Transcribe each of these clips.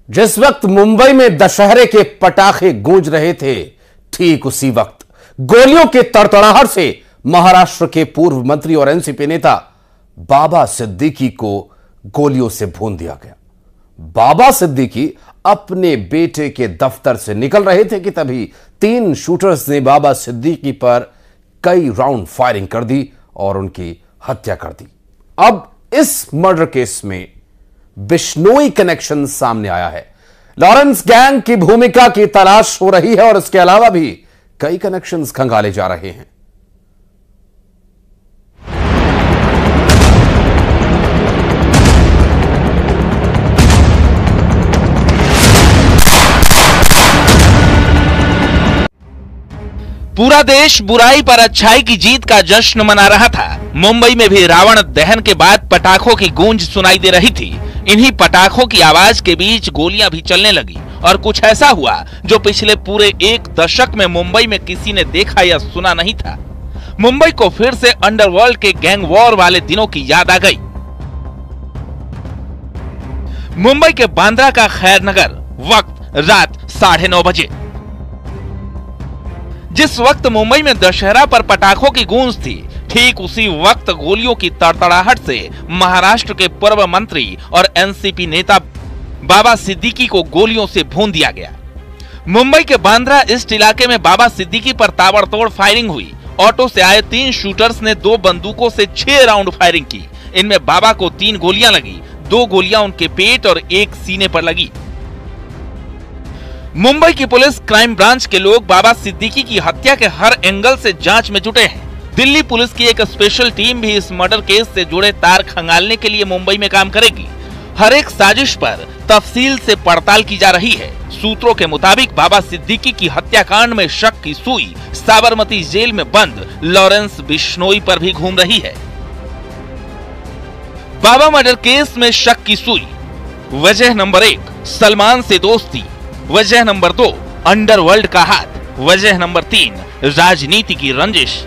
जिस वक्त मुंबई में दशहरे के पटाखे गूंज रहे थे, ठीक उसी वक्त गोलियों के तड़तड़ाहट से महाराष्ट्र के पूर्व मंत्री और एनसीपी नेता बाबा सिद्दीकी को गोलियों से भून दिया गया। बाबा सिद्दीकी अपने बेटे के दफ्तर से निकल रहे थे कि तभी 3 शूटर्स ने बाबा सिद्दीकी पर कई राउंड फायरिंग कर दी और उनकी हत्या कर दी। अब इस मर्डर केस में बिश्नोई कनेक्शन सामने आया है। लॉरेंस गैंग की भूमिका की तलाश हो रही है और इसके अलावा भी कई कनेक्शंस खंगाले जा रहे हैं। पूरा देश बुराई पर अच्छाई की जीत का जश्न मना रहा था। मुंबई में भी रावण दहन के बाद पटाखों की गूंज सुनाई दे रही थी। इन्हीं पटाखों की आवाज के बीच गोलियां भी चलने लगी और कुछ ऐसा हुआ जो पिछले पूरे 1 दशक में मुंबई में किसी ने देखा या सुना नहीं था। मुंबई को फिर से अंडरवर्ल्ड के गैंग वॉर वाले दिनों की याद आ गई। मुंबई के बांद्रा का खैर नगर, वक्त रात 9:30 बजे। जिस वक्त मुंबई में दशहरा पर पटाखों की गूंज थी, ठीक उसी वक्त गोलियों की तड़तड़ाहट से महाराष्ट्र के पूर्व मंत्री और एनसीपी नेता बाबा सिद्दीकी को गोलियों से भून दिया गया। मुंबई के बांद्रा ईस्ट इलाके में बाबा सिद्दीकी पर ताबड़तोड़ फायरिंग हुई। ऑटो से आए 3 शूटर्स ने 2 बंदूकों से 6 राउंड फायरिंग की। इनमें बाबा को 3 गोलियां लगी, 2 गोलियां उनके पेट और 1 सीने पर लगी। मुंबई की पुलिस क्राइम ब्रांच के लोग बाबा सिद्दीकी की हत्या के हर एंगल से जांच में जुटे हैं। दिल्ली पुलिस की एक स्पेशल टीम भी इस मर्डर केस से जुड़े तार खंगालने के लिए मुंबई में काम करेगी। हर एक साजिश पर तफसील से पड़ताल की जा रही है। सूत्रों के मुताबिक बाबा सिद्दीकी की हत्याकांड में शक की सुई साबरमती जेल में बंद लॉरेंस बिश्नोई पर भी घूम रही है। बाबा मर्डर केस में शक की सुई। वजह नंबर 1, सलमान से दोस्ती। वजह नंबर 2, अंडरवर्ल्ड का हाथ। वजह नंबर 3, राजनीति की रंजिश।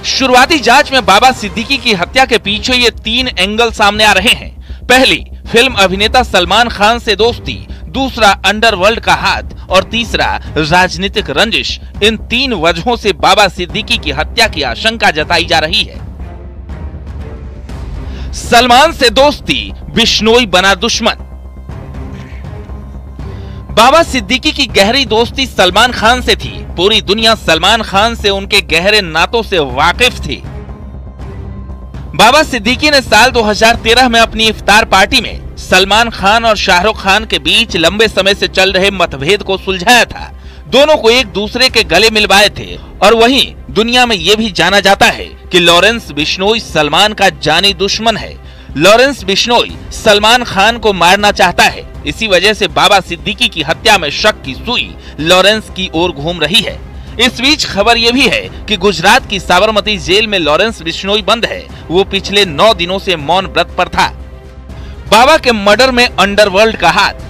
शुरुआती जांच में बाबा सिद्दीकी की हत्या के पीछे ये 3 एंगल सामने आ रहे हैं। पहली, फिल्म अभिनेता सलमान खान से दोस्ती। दूसरा, अंडरवर्ल्ड का हाथ। और तीसरा, राजनीतिक रंजिश। इन 3 वजहों से बाबा सिद्दीकी की हत्या की आशंका जताई जा रही है। सलमान से दोस्ती, बिश्नोई बना दुश्मन। बाबा सिद्दीकी की गहरी दोस्ती सलमान खान से थी। पूरी दुनिया सलमान खान से उनके गहरे नातों से वाकिफ थी। बाबा सिद्दीकी ने साल 2013 में अपनी इफ्तार पार्टी में सलमान खान और शाहरुख खान के बीच लंबे समय से चल रहे मतभेद को सुलझाया था। दोनों को एक दूसरे के गले मिलवाए थे। और वहीं दुनिया में यह भी जाना जाता है कि लॉरेंस बिश्नोई सलमान का जानी दुश्मन है। लॉरेंस बिश्नोई सलमान खान को मारना चाहता है। इसी वजह से बाबा सिद्दीकी की हत्या में शक की सुई लॉरेंस की ओर घूम रही है। इस बीच खबर यह भी है कि गुजरात की साबरमती जेल में लॉरेंस बिश्नोई बंद है। वो पिछले 9 दिनों से मौन व्रत पर था। बाबा के मर्डर में अंडरवर्ल्ड का हाथ।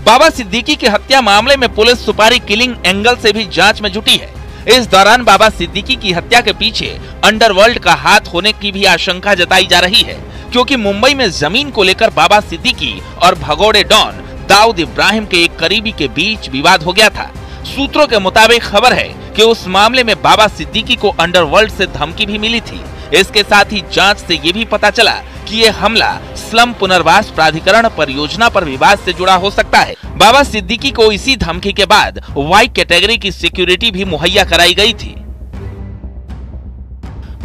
बाबा सिद्दीकी की हत्या मामले में पुलिस सुपारी किलिंग एंगल से भी जांच में जुटी है। इस दौरान बाबा सिद्दीकी की हत्या के पीछे अंडरवर्ल्ड का हाथ होने की भी आशंका जताई जा रही है, क्योंकि मुंबई में जमीन को लेकर बाबा सिद्दीकी और भगोड़े डॉन दाऊद इब्राहिम के एक करीबी के बीच विवाद हो गया था। सूत्रों के मुताबिक खबर है कि उस मामले में बाबा सिद्दीकी को अंडरवर्ल्ड से धमकी भी मिली थी। इसके साथ ही जांच से ये भी पता चला कि ये हमला स्लम पुनर्वास प्राधिकरण परियोजना पर विवाद से जुड़ा हो सकता है। बाबा सिद्दीकी को इसी धमकी के बाद वाई कैटेगरी की सिक्योरिटी भी मुहैया कराई गई थी।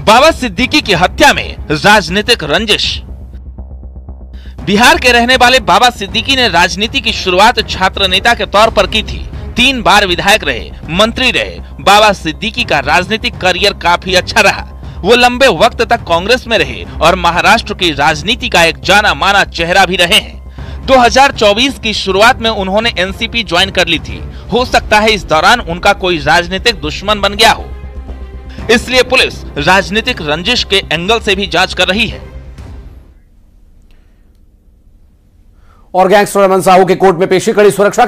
बाबा सिद्दीकी की हत्या में राजनीतिक रंजिश। बिहार के रहने वाले बाबा सिद्दीकी ने राजनीति की शुरुआत छात्र नेता के तौर पर की थी। 3 बार विधायक रहे, मंत्री रहे। बाबा सिद्दीकी का राजनीतिक करियर काफी अच्छा रहा। वो लंबे वक्त तक कांग्रेस में रहे और महाराष्ट्र की राजनीति का एक जाना माना चेहरा भी रहे हैं। 2024 की शुरुआत में उन्होंने एनसीपी ज्वाइन कर ली थी। हो सकता है इस दौरान उनका कोई राजनीतिक दुश्मन बन गया हो, इसलिए पुलिस राजनीतिक रंजिश के एंगल से भी जांच कर रही है। और गैंगस्टर अमन साहू की कोर्ट में पेशी, कड़ी सुरक्षा